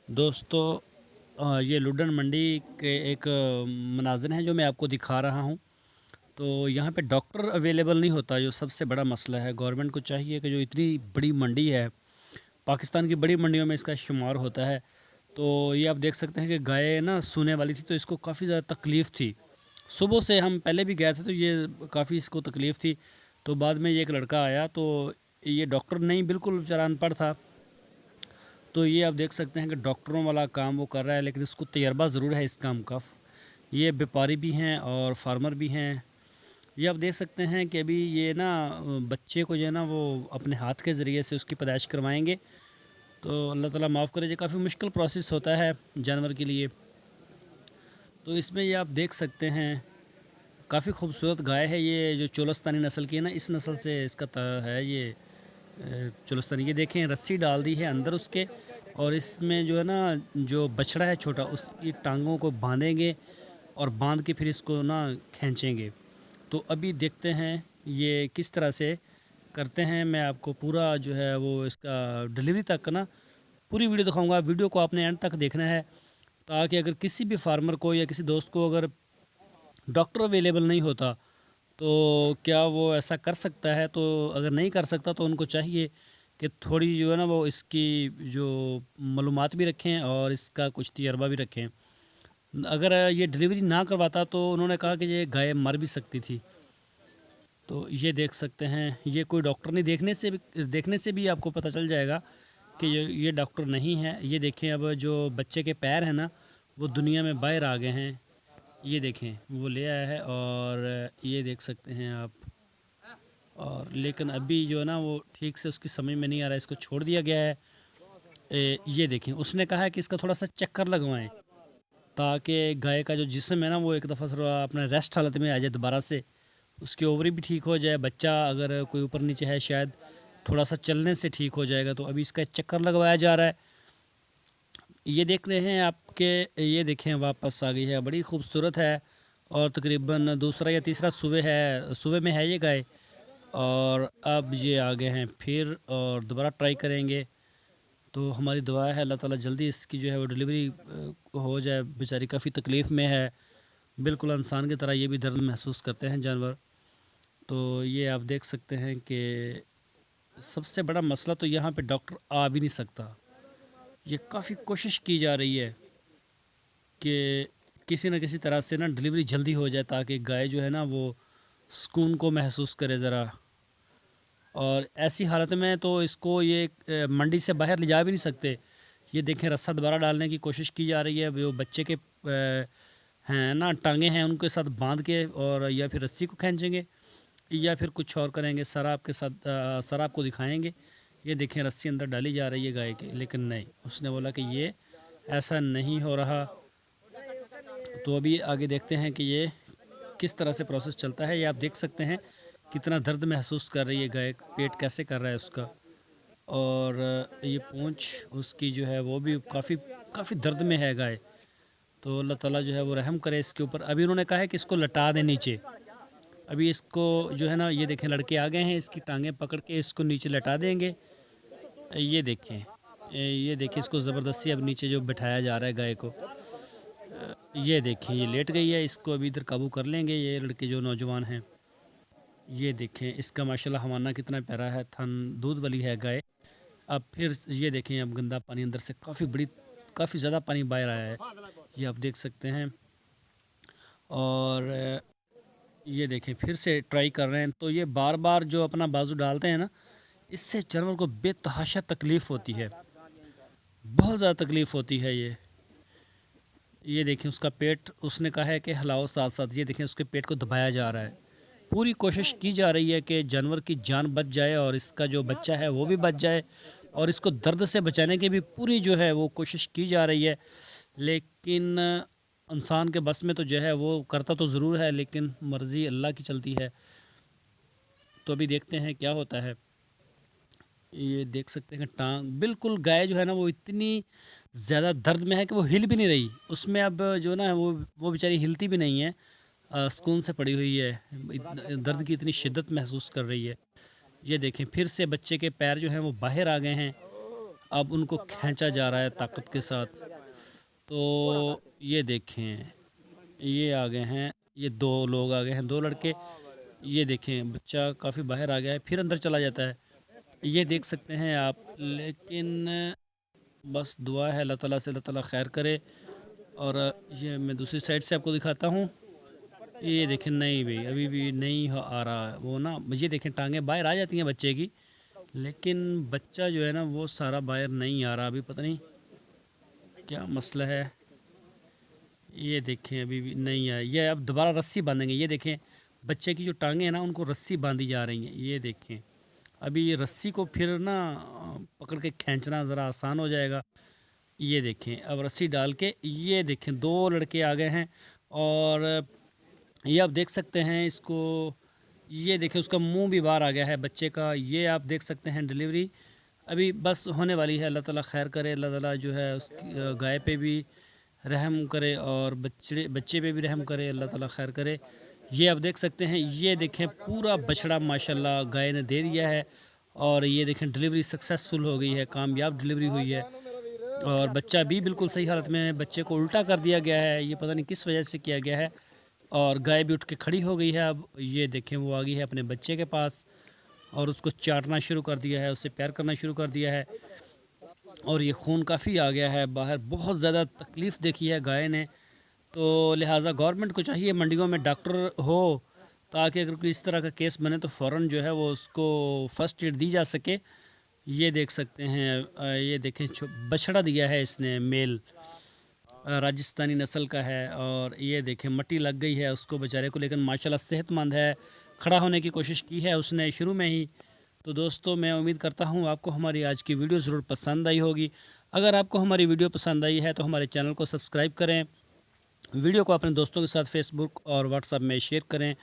दोस्तों, ये लुड्डन मंडी के एक मनाज़िर हैं जो मैं आपको दिखा रहा हूँ। तो यहाँ पे डॉक्टर अवेलेबल नहीं होता, जो सबसे बड़ा मसला है। गवर्नमेंट को चाहिए कि जो इतनी बड़ी मंडी है, पाकिस्तान की बड़ी मंडियों में इसका शुमार होता है। तो ये आप देख सकते हैं कि गाय ना सूने वाली थी, तो इसको काफ़ी ज़्यादा तकलीफ़ थी। सुबह से हम पहले भी गए थे, तो ये काफ़ी इसको तकलीफ़ थी। तो बाद में ये एक लड़का आया, तो ये डॉक्टर नहीं, बिल्कुल बेचारा अनपढ़ था। तो ये आप देख सकते हैं कि डॉक्टरों वाला काम वो कर रहा है, लेकिन इसको तजर्बा ज़रूर है इस काम का। ये व्यापारी भी हैं और फार्मर भी हैं। ये आप देख सकते हैं कि अभी ये ना बच्चे को जो है ना वो अपने हाथ के ज़रिए से उसकी पैदाइश करवाएंगे। तो अल्लाह ताला माफ़ करे, ये काफ़ी मुश्किल प्रोसेस होता है जानवर के लिए। तो इसमें ये आप देख सकते हैं काफ़ी खूबसूरत गाय है। ये जो चोलस्तानी नस्ल की है ना, इस नस्ल से इसका है ये चोलस्तानी। ये देखें, रस्सी डाल दी है अंदर उसके, और इसमें जो है ना जो बछड़ा है छोटा, उसकी टांगों को बांधेंगे और बांध के फिर इसको ना खींचेंगे। तो अभी देखते हैं ये किस तरह से करते हैं। मैं आपको पूरा जो है वो इसका डिलीवरी तक का ना पूरी वीडियो दिखाऊंगा। वीडियो को आपने एंड तक देखना है, ताकि अगर किसी भी फार्मर को या किसी दोस्त को अगर डॉक्टर अवेलेबल नहीं होता तो क्या वो ऐसा कर सकता है। तो अगर नहीं कर सकता तो उनको चाहिए कि थोड़ी जो है ना वो इसकी जो मालूमात भी रखें और इसका कुछ तजर्बा भी रखें। अगर ये डिलीवरी ना करवाता तो उन्होंने कहा कि ये गाय मर भी सकती थी। तो ये देख सकते हैं, ये कोई डॉक्टर नहीं, देखने से भी आपको पता चल जाएगा कि ये डॉक्टर नहीं है। ये देखें, अब जो बच्चे के पैर हैं ना वो दुनिया में बाहर आ गए हैं। ये देखें, वो ले आया है और ये देख सकते हैं आप। और लेकिन अभी जो है ना वो ठीक से उसकी समझ में नहीं आ रहा है, इसको छोड़ दिया गया है। ये देखें, उसने कहा है कि इसका थोड़ा सा चक्कर लगवाएं, ताकि गाय का जो जिस्म है ना वो एक दफ़ा थोड़ा अपने रेस्ट हालत में आ जाए दोबारा से, उसकी ओवरी भी ठीक हो जाए। बच्चा अगर कोई ऊपर नीचे है शायद थोड़ा सा चलने से ठीक हो जाएगा। तो अभी इसका चक्कर लगवाया जा रहा है। ये देख रहे हैं आपके, ये देखें वापस आ गई है, बड़ी खूबसूरत है। और तकरीबन दूसरा या तीसरा सुबह में है ये गाय। और अब ये आ गए हैं फिर, और दोबारा ट्राई करेंगे। तो हमारी दुआ है अल्लाह ताला जल्दी इसकी जो है वो डिलीवरी हो जाए। बेचारी काफ़ी तकलीफ़ में है, बिल्कुल इंसान की तरह ये भी दर्द महसूस करते हैं जानवर। तो ये आप देख सकते हैं कि सबसे बड़ा मसला तो यहाँ पे डॉक्टर आ भी नहीं सकता। ये काफ़ी कोशिश की जा रही है कि किसी न किसी तरह से ना डिलीवरी जल्दी हो जाए, ताकि गाय जो है ना वो सुकून को महसूस करे ज़रा। और ऐसी हालत में तो इसको ये मंडी से बाहर ले जा भी नहीं सकते। ये देखें, रस्सा दोबारा डालने की कोशिश की जा रही है। वो बच्चे के हैं ना टांगे हैं, उनके साथ बांध के, और या फिर रस्सी को खींचेंगे या फिर कुछ और करेंगे। सर आपके साथ सर आपको दिखाएंगे। ये देखें, रस्सी अंदर डाली जा रही है गाय के, लेकिन नहीं, उसने बोला कि ये ऐसा नहीं हो रहा। तो अभी आगे देखते हैं कि ये किस तरह से प्रोसेस चलता है। ये आप देख सकते हैं कितना दर्द महसूस कर रही है गाय, पेट कैसे कर रहा है उसका। और ये पूंछ उसकी जो है वो भी काफ़ी काफ़ी दर्द में है गाय। तो अल्लाह ताला जो है वो रहम करे इसके ऊपर। अभी उन्होंने कहा है कि इसको लटा दें नीचे। अभी इसको जो है ना, ये देखें, लड़के आ गए हैं, इसकी टांगें पकड़ के इसको नीचे लटा देंगे। ये देखें, ये देखें, इसको ज़बरदस्ती अब नीचे जो बिठाया जा रहा है गाय को। ये देखें, ये लेट गई है, इसको अभी इधर काबू कर लेंगे ये लड़के जो नौजवान हैं। ये देखें, इसका माशाल्लाह हवाना कितना प्यारा है, थन दूध वाली है गाय। अब फिर ये देखें, अब गंदा पानी अंदर से काफ़ी ज़्यादा पानी बाहर आया है, ये आप देख सकते हैं। और ये देखें, फिर से ट्राई कर रहे हैं। तो ये बार बार जो अपना बाजू डालते हैं ना, इससे जानवर को बेतहाशा तकलीफ़ होती है, बहुत ज़्यादा तकलीफ़ होती है। ये देखें, उसका पेट, उसने कहा है कि हिलाओ साथ साथ। ये देखें, उसके पेट को दबाया जा रहा है। पूरी कोशिश की जा रही है कि जानवर की जान बच जाए और इसका जो बच्चा है वो भी बच जाए, और इसको दर्द से बचाने की भी पूरी जो है वो कोशिश की जा रही है। लेकिन इंसान के बस में तो जो है वो करता तो ज़रूर है, लेकिन मर्ज़ी अल्लाह की चलती है। तो अभी देखते हैं क्या होता है। ये देख सकते हैं टांग, बिल्कुल गाय जो है ना वो इतनी ज़्यादा दर्द में है कि वो हिल भी नहीं रही। उसमें अब जो ना वो बेचारी हिलती भी नहीं है, सुकून से पड़ी हुई है। दर्द की इतनी शिद्दत महसूस कर रही है। ये देखें, फिर से बच्चे के पैर जो हैं वो बाहर आ गए हैं। अब उनको खींचा जा रहा है ताकत के साथ। तो ये देखें, ये आ गए हैं, ये 2 लोग आ गए हैं, 2 लड़के। ये देखें बच्चा काफ़ी बाहर आ गया है, फिर अंदर चला जाता है, ये देख सकते हैं आप। लेकिन बस दुआ है अल्लाह ताला से, अल्लाह ताला खैर करे। और ये मैं दूसरी साइड से आपको दिखाता हूँ। ये देखें, नहीं भाई अभी भी नहीं आ रहा है वो ना। ये देखें टांगें बाहर आ जाती हैं बच्चे की, लेकिन बच्चा जो है ना वो सारा बाहर नहीं आ रहा, अभी पता नहीं क्या मसला है। ये देखें अभी भी नहीं आया। ये अब दोबारा रस्सी बांधेंगे। ये देखें बच्चे की जो टांगें हैं ना उनको रस्सी बांधी जा रही हैं। ये देखें अभी ये रस्सी को फिर ना पकड़ के खींचना ज़रा आसान हो जाएगा। ये देखें अब रस्सी डाल के, ये देखें 2 लड़के आ गए हैं। और ये आप देख सकते हैं इसको। ये देखें उसका मुंह भी बाहर आ गया है बच्चे का। ये आप देख सकते हैं डिलीवरी अभी बस होने वाली है। अल्लाह ताला खैर करे, अल्लाह ताला जो है उसकी गाय पे भी रहम करे और बच्चे पे भी रहम करे, अल्लाह ताला खैर करे। ये आप देख सकते हैं, ये देखें पूरा बछड़ा माशाल्लाह गाय ने दे दिया है। और ये देखें डिलीवरी सक्सेसफुल हो गई है, कामयाब डिलीवरी हुई है। और बच्चा भी बिल्कुल सही हालत में है। बच्चे को उल्टा कर दिया गया है, ये पता नहीं किस वजह से किया गया है। और गाय भी उठ के खड़ी हो गई है। अब ये देखें वो आ गई है अपने बच्चे के पास और उसको चाटना शुरू कर दिया है, उससे प्यार करना शुरू कर दिया है। और ये खून काफ़ी आ गया है बाहर, बहुत ज़्यादा तकलीफ़ देखी है गाय ने। तो लिहाजा गवर्नमेंट को चाहिए मंडियों में डॉक्टर हो, ताकि अगर कोई इस तरह का केस बने तो फ़ौरन जो है वो उसको फ़र्स्ट एड दी जा सके। ये देख सकते हैं ये देखें बछड़ा दिया है इसने, मेल राजस्थानी नस्ल का है। और ये देखें मट्टी लग गई है उसको बेचारे को, लेकिन माशाल्लाह सेहतमंद है, खड़ा होने की कोशिश की है उसने शुरू में ही। तो दोस्तों मैं उम्मीद करता हूँ आपको हमारी आज की वीडियो ज़रूर पसंद आई होगी। अगर आपको हमारी वीडियो पसंद आई है तो हमारे चैनल को सब्सक्राइब करें, वीडियो को अपने दोस्तों के साथ फेसबुक और व्हाट्सएप में शेयर करें।